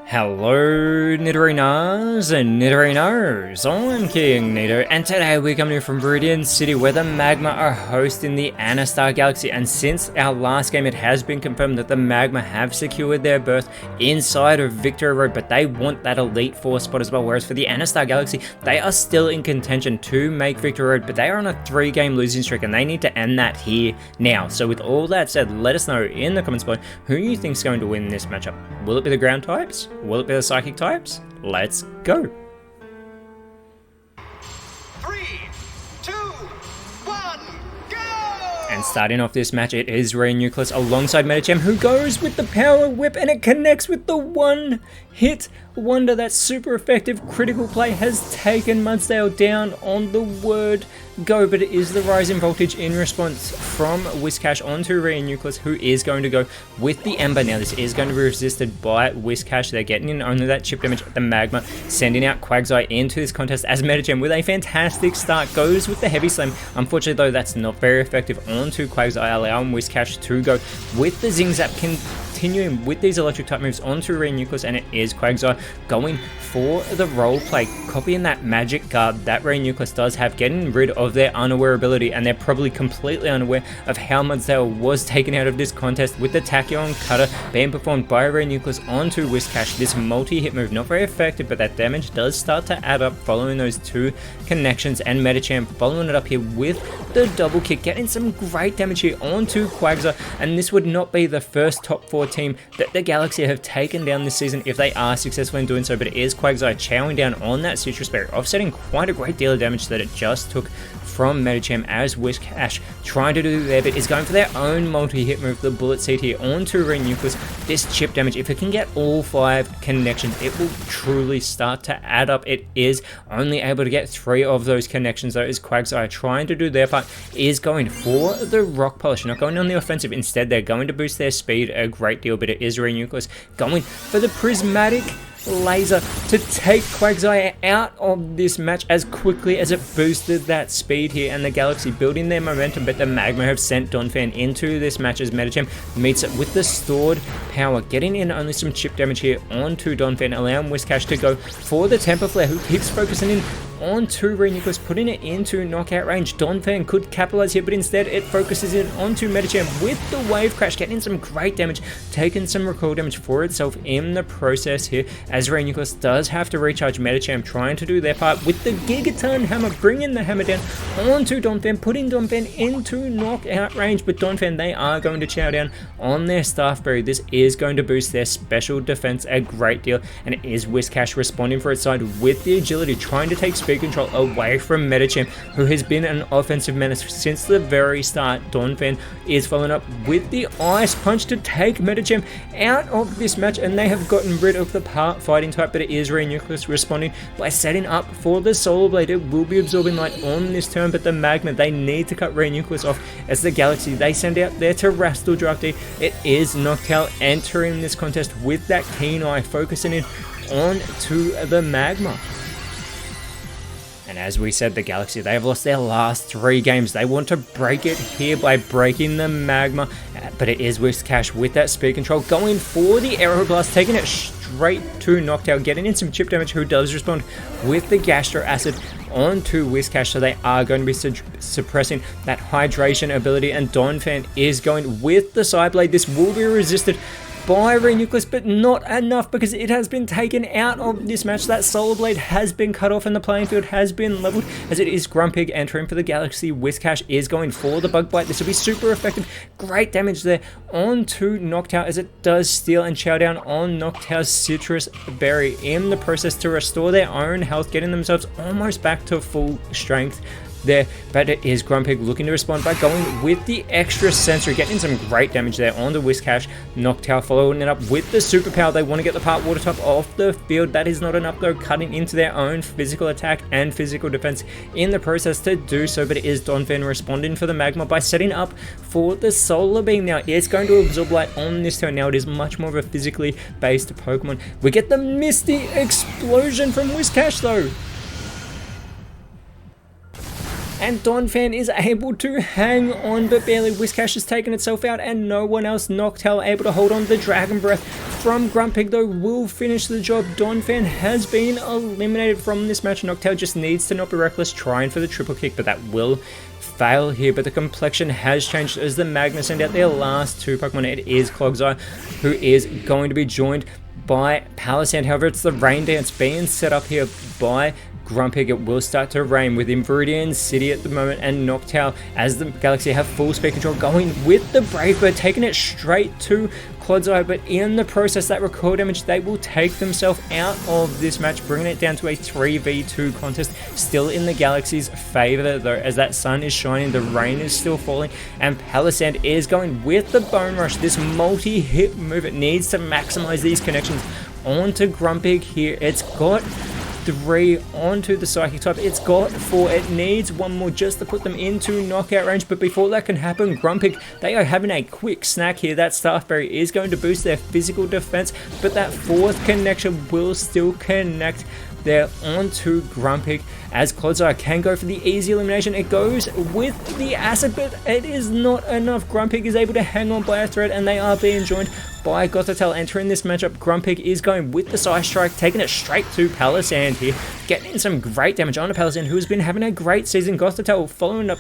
Hello Nidorinas and Nidorinos, I'm KingNido, and today we're coming in from Viridian City where the Magma are hosting the Anistar Galaxy. And since our last game, it has been confirmed that the Magma have secured their berth inside of Victory Road, but they want that Elite Four spot as well. Whereas for the Anistar Galaxy, they are still in contention to make Victory Road, but they are on a 3-game losing streak and they need to end that here now. So with all that said, let us know in the comments below who you think is going to win this matchup. Will it be the ground types? Will it be the psychic types? Let's go. 3, 2, 1, go! And starting off this match, it is Nucleus alongside Metronome, who goes with the power whip and it connects with the one hit wonder. That super effective critical play has taken Mudsdale down on the word go, but it is the rising voltage in response from Whiscash onto Nucleus, who is going to go with the Ember. Now this is going to be resisted by Whiscash. They're getting in only that chip damage at the Magma, sending out Quagsire into this contest as Metronome with a fantastic start goes with the heavy slam. Unfortunately though, that's not very effective onto Quagsire, allowing Whiscash to go with the Zing Zap, continuing with these electric type moves onto Nucleus, and it is Quagsire going for the role play, copying that magic guard that Nucleus does have, getting rid of their unaware ability, and they're probably completely unaware of how Mudsdale was taken out of this contest with the Tachyon Cutter being performed by Nucleus onto Whiscash. This multi-hit move, not very effective, but that damage does start to add up following those two connections, and Metronome following it up here with the double kick, getting some great damage here onto Quagsire, and this would not be the first top 4 team that the Galaxy have taken down this season if they are successful in doing so, but it is Quagsire chowing down on that Citrus Berry, offsetting quite a great deal of damage that it just took from Metronome, as Whiscash trying to do their bit is going for their own multi-hit move, the Bullet Seed here onto Nucleus. This chip damage, if it can get all 5 connections, it will truly start to add up. It is only able to get 3 of those connections though, as Quagsire trying to do their part is going for the Rock Polish, not going on the offensive. Instead, they're going to boost their speed a great deal, but it is Nucleus going for the Prismatic Laser to take Quagsire out of this match as quickly as it boosted that speed here, and the Galaxy building their momentum, but the Magma have sent Donphan into this match as Metronome meets it with the stored power, getting in only some chip damage here onto Donphan, allowing Whiscash to go for the Temper Flare, who keeps focusing in onto Nucleus, putting it into knockout range. Donphan could capitalize here, but instead it focuses in onto Metronome with the Wave Crash, getting some great damage, taking some recoil damage for itself in the process here, as Nucleus does have to recharge Metronome, trying to do their part with the Gigaton Hammer, bringing the hammer down onto Donphan, putting Donphan into knockout range, but Donphan, they are going to chow down on their Staff Berry. This is going to boost their special defense a great deal, and it is Whiscash responding for its side with the agility, trying to take speed control away from Metronome, who has been an offensive menace since the very start. Donphan is following up with the Ice Punch to take Metronome out of this match, and they have gotten rid of the fighting type, but it is Nucleus responding by setting up for the Solar Blade. It will be absorbing light on this turn, but the Magma, they need to cut Nucleus off as the Galaxy, they send out their Terrestrial Drafty. It is Noctowl entering this contest with that keen eye, focusing in on to the Magma. And as we said, the Galaxy, they have lost their last 3 games. They want to break it here by breaking the Magma, but it is Whiscash with that speed control going for the Aeroblast, taking it straight to Noctowl, getting in some chip damage, who does respond with the Gastro Acid onto Whiscash, so they are going to be suppressing that hydration ability, and Donphan is going with the Side Blade. This will be resisted by Nucleus, but not enough because it has been taken out of this match. That Solar Blade has been cut off and the playing field has been leveled, as it is Grumpig entering for the Galaxy. Whiscash is going for the Bug Bite. This will be super effective. Great damage there onto Noctowl, as it does steal and chow down on Noctowl's Citrus Berry in the process to restore their own health, getting themselves almost back to full strength there, but it is Grumpig looking to respond by going with the extra sensory, getting some great damage there on the Whiscash. Noctowl following it up with the superpower. They want to get the part Water Type off the field. That is not enough though, cutting into their own physical attack and physical defense in the process to do so, but it is Donphan responding for the Magma by setting up for the Solar Beam. Now it's going to absorb light on this turn. Now it is much more of a physically based Pokemon. We get the Misty Explosion from Whiscash though, and Donphan is able to hang on, but barely. Whiscash has taken itself out and no one else. Noctowl able to hold on. The Dragon Breath from Grumpig though will finish the job. Donphan has been eliminated from this match. Noctowl just needs to not be reckless, trying for the triple kick, but that will fail here. But the complexion has changed as the Magma send out their last two Pokemon. It is Clogsire, who is going to be joined by Palisand. However, it's the Rain Dance being set up here by Grumpig. It will start to rain within Viridian City at the moment, and Noctowl, as the Galaxy have full speed control, going with the Brave Bird, taking it straight to Clodsire, but in the process, that recoil damage, they will take themselves out of this match, bringing it down to a 3v2 contest, still in the Galaxy's favor though, as that sun is shining, the rain is still falling, and Palisand is going with the Bone Rush, this multi-hit move. It needs to maximize these connections onto Grumpig here. It's got 3 onto the Psychic type. It's got 4. It needs one more just to put them into knockout range. But before that can happen, Grumpig, they are having a quick snack here. That Staff Berry is going to boost their physical defense, but that 4th connection will still connect there onto Grumpig, as Clodsire can go for the easy elimination. It goes with the Acid, but it is not enough. Grumpig is able to hang on by a thread, and they are being joined by Gothitelle. Entering this matchup, Grumpig is going with the Psy Strike, taking it straight to Palisand here, getting in some great damage onto Palisand, who has been having a great season. Gothitelle following up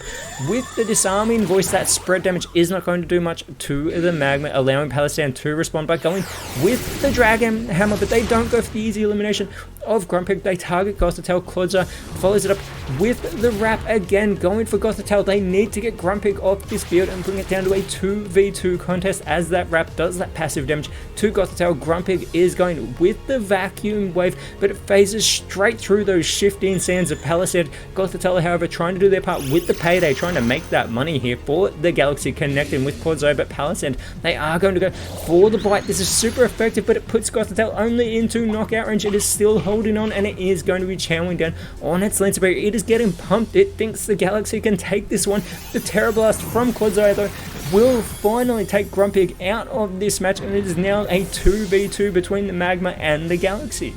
with the Disarming Voice. That spread damage is not going to do much to the Magma, allowing Palisand to respond by going with the Dragon Hammer, but they don't go for the easy elimination of Grumpig. They target Gothitelle. Clodsire follows it up with the Wrap again, going for Gothitelle. They need to get Grumpig off this field and bring it down to a 2v2 contest, as that Wrap does that passive damage to Gothitelle. Grumpig is going with the Vacuum Wave, but it phases straight through those shifting sands of Palisand. Gothitelle, however, trying to do their part with the payday, trying to make that money here for the Galaxy, connecting with Clodsire, but Palisand, they are going to go for the bite. This is super effective, but it puts Gothitelle only into knockout range. It is still holding on, and it is going to be chowing down on its Lancer Berry. It is getting pumped. It thinks the Galaxy can take this one. The Terra Blast from Clodsire, though, will finally take Grumpig out of this match, and it is now a 2v2 between the Magma and the Galaxy.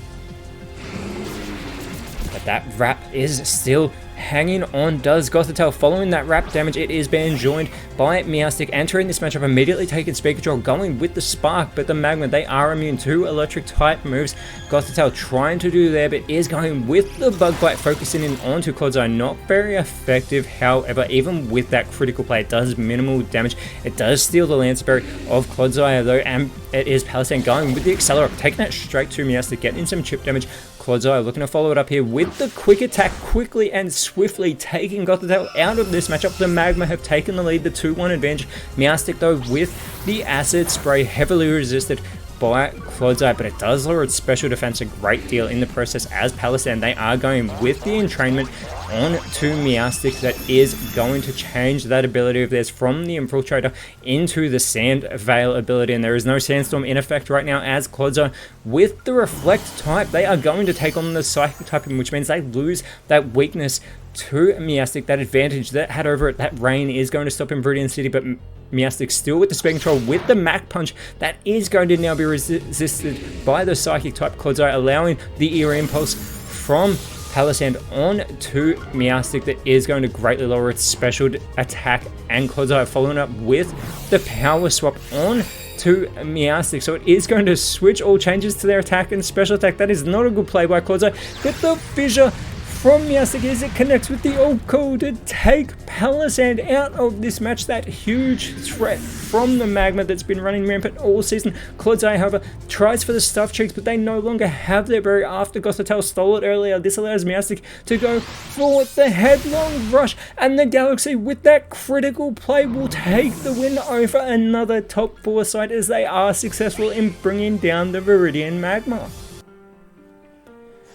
But that Wrap is still hanging on. Does Gothitelle, following that Wrap damage, it is being joined by Meowstic, entering this matchup, immediately taking speed control, going with the Spark, but the Magma, they are immune to electric type moves. Gothitelle trying to do there, but is going with the Bug Bite, focusing in onto Clodsire. Not very effective, however, even with that critical play, it does minimal damage. It does steal the Lancer Berry of Clodsire though, and it is Palisand going with the Accelerate, taking it straight to Meowstic, getting some chip damage. Clodsire looking to follow it up here with the Quick Attack, quickly and swiftly taking Gothitelle out of this matchup. The Magma have taken the lead, the 2-1 advantage. Meowstic though with the Acid Spray, heavily resisted by Clodsire, but it does lower its special defense a great deal in the process, as Palisand, they are going with the Entrainment on to Meowstic. That is going to change that ability of theirs from the Infiltrator into the Sand Veil ability, and there is no Sandstorm in effect right now, as Clodsire with the Reflect type, they are going to take on the Psychic type, which means they lose that weakness to Meowstic. That advantage that had over it, that rain, is going to stop in Viridian City, but Meowstic still with the speed control with the Mac Punch. That is going to now be resisted by the Psychic type Clodsire, allowing the Ear Impulse from Palisand on to Meowstic. That is going to greatly lower its special attack, and Clodsire following up with the Power Swap on to Meowstic. So it is going to switch all changes to their attack and special attack. That is not a good play by Clodsire, but the Fissure from Meowstic as it connects with the Ult Call to take Palisand out of this match. That huge threat from the Magma that's been running rampant all season. Clodsire, however, tries for the Stuffed Cheeks, but they no longer have their berry after Gothitelle stole it earlier. This allows Meowstic to go for the Headlong Rush, and the Galaxy with that critical play will take the win over another top 4 side, as they are successful in bringing down the Viridian Magma.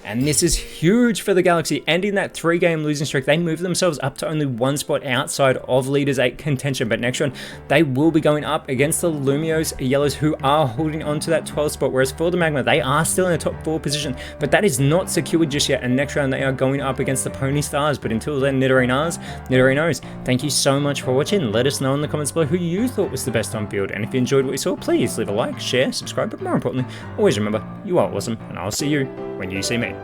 And this is huge for the Galaxy, ending that 3-game losing streak. They move themselves up to only 1 spot outside of Leaders 8 contention, but next round they will be going up against the Lumiose Yellows, who are holding on to that 12th spot, whereas for the Magma, they are still in the top 4 position, but that is not secured just yet, and next round they are going up against the Pony Stars. But until then, Nidorinos, thank you so much for watching. Let us know in the comments below who you thought was the best on field, and if you enjoyed what you saw, please leave a like, share, subscribe, but more importantly, always remember, you are awesome, and I'll see you when you see me.